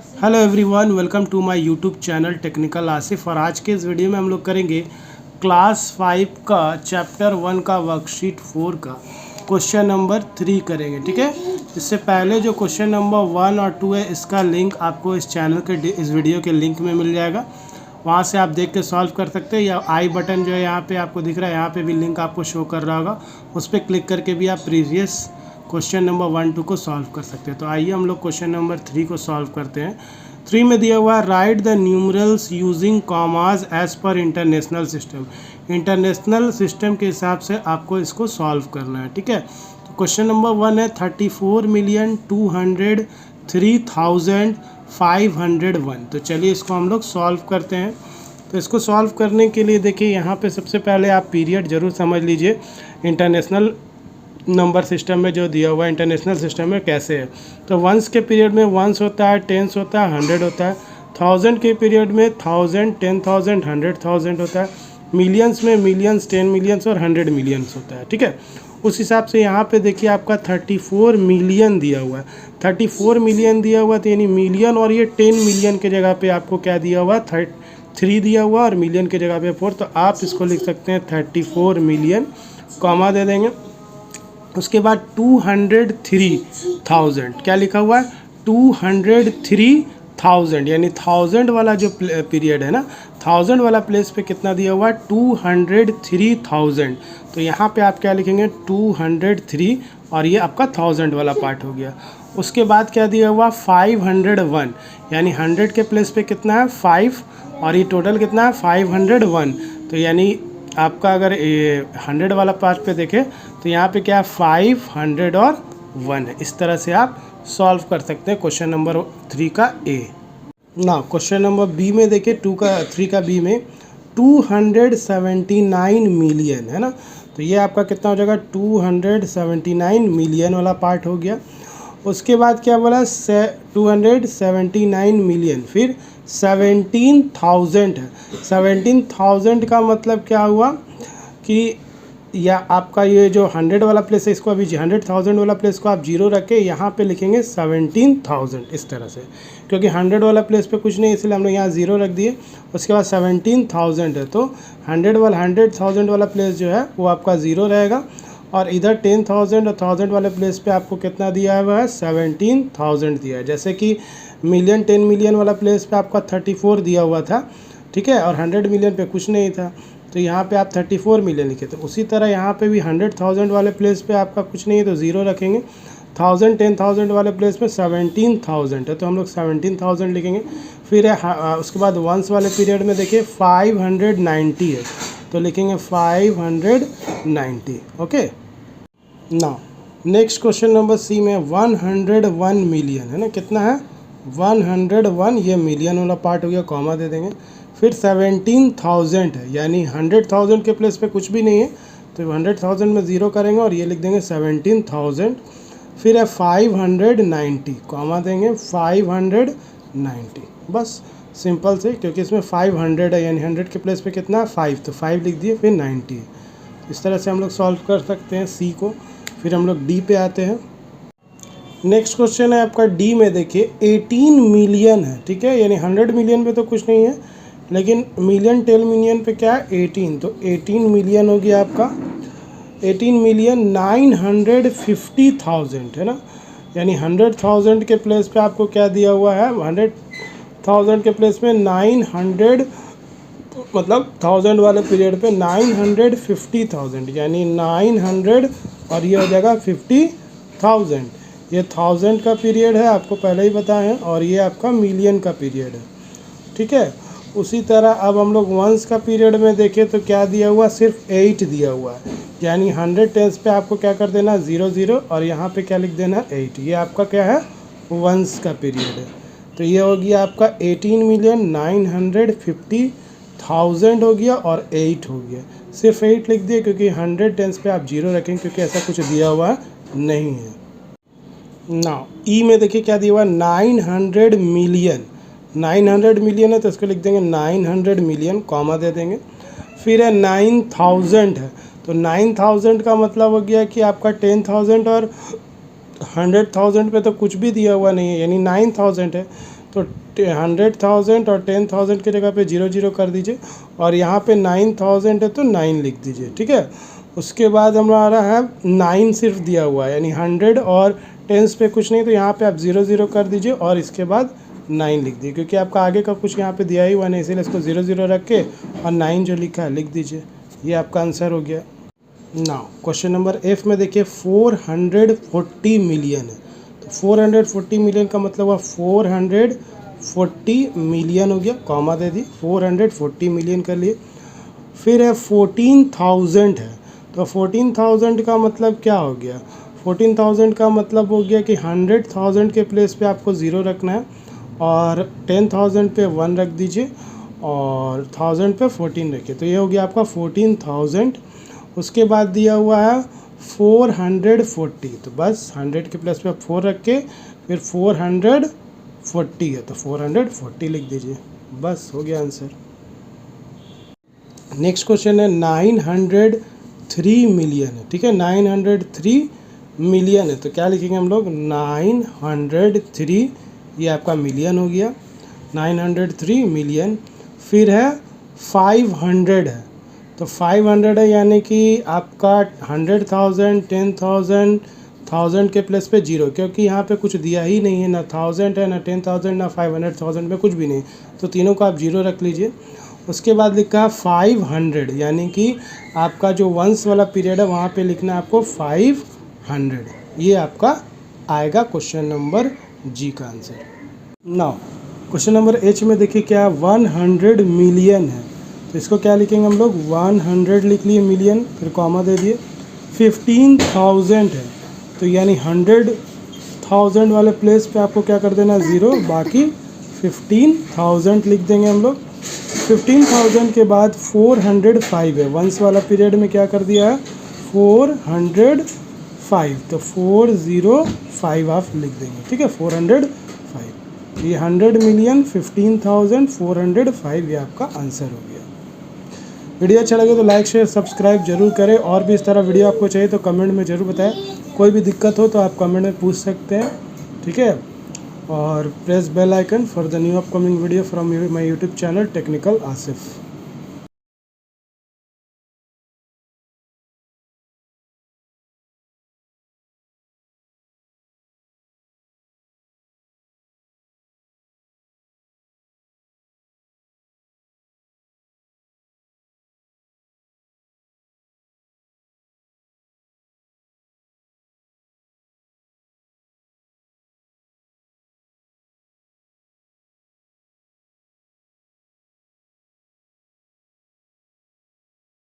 Hello everyone, welcome to my YouTube channel Technical Asif. और आज के इस वीडियो में हम लोग करेंगे क्लास 5 का चैप्टर 1 का वर्कशीट 4 का क्वेश्चन नंबर 3 करेंगे। ठीक है, इससे पहले जो क्वेश्चन नंबर 1 और 2 है, इसका लिंक आपको इस चैनल के इस वीडियो के लिंक में मिल जाएगा। वहाँ से आप देख के सॉल्व कर सकते हैं, या आई बटन जो है यहाँ पे आपको दिख रहा है, यहाँ पे भी लिंक आपको शो कर रहा होगा, उस पर क्लिक करके भी आप प्रीवियस क्वेश्चन नंबर 1, 2 को सॉल्व कर सकते हैं। तो आइए हम लोग क्वेश्चन नंबर 3 को सॉल्व करते हैं। 3 में दिया हुआ है right the numerals using commas as per international system. International system के हिसाब से आपको इसको सॉल्व करना है। ठीक है, तो क्वेश्चन नंबर 1 है 34,203,501। तो चलिए इसको हम लोग सॉल्व करते हैं। तो इसको सॉल्व करने के लिए देखिए, यहाँ पे सबसे पहले आप पीरियड ज़रूर समझ लीजिए। इंटरनेशनल नंबर सिस्टम में जो दिया हुआ है, इंटरनेशनल सिस्टम में कैसे है। तो वंस के पीरियड में वंस होता है, टेंस होता है, 100 होता है। थाउजेंड के पीरियड में 1000, 10,000, 100,000 होता है। मिलियंस में मिलियंस, 10 मिलियंस और 100 मिलियंस होता है। ठीक है, उस हिसाब से यहाँ पे देखिए आपका 34 मिलियन दिया हुआ है। 34 मिलियन दिया हुआ, तो यानी मिलियन और ये 10 मिलियन के जगह पे आपको क्या दिया हुआ, 3 दिया हुआ और मिलियन के जगह पे 4। तो आप इसको लिख सकते हैं 34 मिलियन, कॉमा दे देंगे। उसके बाद 203,000 क्या लिखा हुआ है, 203,000, यानी 1000 वाला जो पीरियड है ना, 1000 वाला प्लेस पे कितना दिया हुआ है, 203,000। तो यहाँ पे आप क्या लिखेंगे, 203, और ये आपका 1000 वाला पार्ट हो गया। उसके बाद क्या दिया हुआ, 501, यानी 100 के प्लेस पे कितना है, 5, और ये टोटल कितना है, 501। तो यानी आपका अगर 100 वाला पार्ट पे देखें तो यहाँ पे क्या है, 500 और 1 है। इस तरह से आप सॉल्व कर सकते हैं क्वेश्चन नंबर 3 का ए। ना क्वेश्चन नंबर बी में देखिए, 3 का बी में 279 मिलियन है ना। तो ये आपका कितना हो जाएगा, 279 मिलियन वाला पार्ट हो गया। उसके बाद क्या बोला, 279 मिलियन, फिर 17,000 है। 17,000 का मतलब क्या हुआ कि या आपका ये जो 100 वाला प्लेस है, इसको अभी 100,000 वाला प्लेस को आप जीरो रख के यहाँ पे लिखेंगे 17,000 इस तरह से, क्योंकि 100 वाला प्लेस पे कुछ नहीं, इसलिए हम लोग यहाँ ज़ीरो रख दिए। उसके बाद 17,000 है, तो 100,000 वाला प्लेस जो है वो आपका ज़ीरो रहेगा, और इधर 10,000 और 1000 वाले प्लेस पे आपको कितना दिया हुआ है, 17,000 दिया है। जैसे कि मिलियन 10 मिलियन वाला प्लेस पे आपका 34 दिया हुआ था, ठीक है, और 100 मिलियन पे कुछ नहीं था, तो यहाँ पे आप 34 मिलियन लिखे। तो उसी तरह यहाँ पे भी 100,000 वाले प्लेस पे आपका कुछ नहीं है, तो ज़ीरो रखेंगे। 1000 10,000 वाले प्लेस में 17,000 है, तो हम लोग 17,000 लिखेंगे। फिर उसके बाद वंस वाले पीरियड में देखिए 590 है, तो लिखेंगे 590। Okay, now next question number C में 101 मिलियन है ना, कितना है, 101, ये मिलियन वाला पार्ट हो गया, कॉमा दे देंगे। फिर 17,000 है, यानी 100,000 के प्लेस पे कुछ भी नहीं है, तो 100,000 में ज़ीरो करेंगे और ये लिख देंगे 17,000। फिर है 590, कॉमा देंगे 590, बस सिंपल से, क्योंकि इसमें 500 है, यानी 100 के प्लेस पे कितना है, 5, तो 5 लिख दिए, फिर 90। इस तरह से हम लोग सॉल्व कर सकते हैं सी को। फिर हम लोग डी पे आते हैं। नेक्स्ट क्वेश्चन है आपका डी में देखिए 18 मिलियन है, ठीक है, यानी 100 मिलियन पे तो कुछ नहीं है, लेकिन मिलियन 10 मिलियन पे क्या है, 18, तो 18 मिलियन हो गया आपका, 18 मिलियन 950,000 है ना, यानी 100,000 के प्लेस पे आपको क्या दिया हुआ है, 100,000 के प्लेस में 900, मतलब 1000 वाले पीरियड पे 950,000, यानी 900 और ये हो जाएगा 50,000। ये 1000 का पीरियड है, आपको पहले ही बताया है, और ये आपका मिलियन का पीरियड है। ठीक है, उसी तरह अब हम लोग वंस का पीरियड में देखें तो क्या दिया हुआ, सिर्फ 8 दिया हुआ है, यानी 100 टेंस पे आपको क्या कर देना, 0 0, और यहाँ पे क्या लिख देना, 8। ये आपका क्या है, वंस का पीरियड है। तो ये हो गया आपका 18 मिलियन 950,000 हो गया, और 8 हो गया, सिर्फ 8 लिख दिए, क्योंकि 100 टेंस पे आप 0 रखेंगे, क्योंकि ऐसा कुछ दिया हुआ नहीं है। ना ई में देखिए क्या दिया हुआ, 900 मिलियन, 900 मिलियन है, तो इसको लिख देंगे 900 मिलियन, कॉमा दे देंगे। फिर है 9,000 है, तो 9,000 का मतलब हो गया कि आपका 10,000 और 100,000 पे तो कुछ भी दिया हुआ नहीं है, यानी 9,000 है, तो 100,000 और 10,000 की जगह पे 0 0 कर दीजिए और यहाँ पे 9,000 है तो 9 लिख दीजिए, ठीक है। उसके बाद हमारा है 9 सिर्फ दिया हुआ है, यानी 100 और टेंस पे कुछ नहीं, तो यहाँ पे आप 0 0 कर दीजिए और इसके बाद 9 लिख दीजिए, क्योंकि आपका आगे का कुछ यहाँ पे दिया ही हुआ नहीं, इसीलिए इसको 0 0 रख के और 9 जो लिखा है लिख दीजिए। ये आपका आंसर हो गया। नाउ क्वेश्चन नंबर एफ में देखिए 440 मिलियन है, तो 440 मिलियन का मतलब हुआ 440 मिलियन हो गया, कॉमा दे दी, 440 मिलियन कर लिए। फिर है 14,000 है, तो 14,000 का मतलब क्या हो गया, 14,000 का मतलब हो गया कि 100,000 के प्लेस पे आपको 0 रखना है और 10,000 पे 1 रख दीजिए और 1000 पे 14 रखिए, तो ये हो गया आपका 14,000। उसके बाद दिया हुआ है 440, तो बस 100 के प्लेस पे 4 रख के फिर 440 है तो 440 लिख दीजिए, बस हो गया आंसर। नेक्स्ट क्वेश्चन है 903 मिलियन है, ठीक है, 903 मिलियन है, तो क्या लिखेंगे हम लोग, 903, ये आपका मिलियन हो गया, 903 मिलियन। फिर है 500 है, तो 500 है यानी कि आपका 100,000 10,000 1000 के प्लस पे 0, क्योंकि यहाँ पे कुछ दिया ही नहीं है, ना 1000 है ना 10,000 ना 500,000 में कुछ भी नहीं, तो तीनों को आप 0 रख लीजिए। उसके बाद लिखा है 500, यानी कि आपका जो वंस वाला पीरियड है वहाँ पे लिखना है आपको 500, ये आपका आएगा क्वेश्चन नंबर जी का answer. Now question number H में देखिए क्या 100 मिलियन है, तो इसको क्या लिखेंगे हम लोग, 100 लिख लिए मिलियन, फिर कॉमा दे दिए। 15,000 है, तो यानी 100,000 वाले प्लेस पे आपको क्या कर देना 0, बाकी 15,000 लिख देंगे हम लोग। 15,000 के बाद 405 है, वंस वाला पीरियड में क्या कर दिया है 405, तो 405 आप लिख देंगे, ठीक है, 405, ये 100 मिलियन 15,000 405 ये आपका आंसर हो गया। वीडियो अच्छा लगे तो लाइक शेयर सब्सक्राइब जरूर करें, और भी इस तरह वीडियो आपको चाहिए तो कमेंट में ज़रूर बताएं, कोई भी दिक्कत हो तो आप कमेंट में पूछ सकते हैं, ठीक है। और press bell icon for the new upcoming video from my YouTube channel Technical Asif.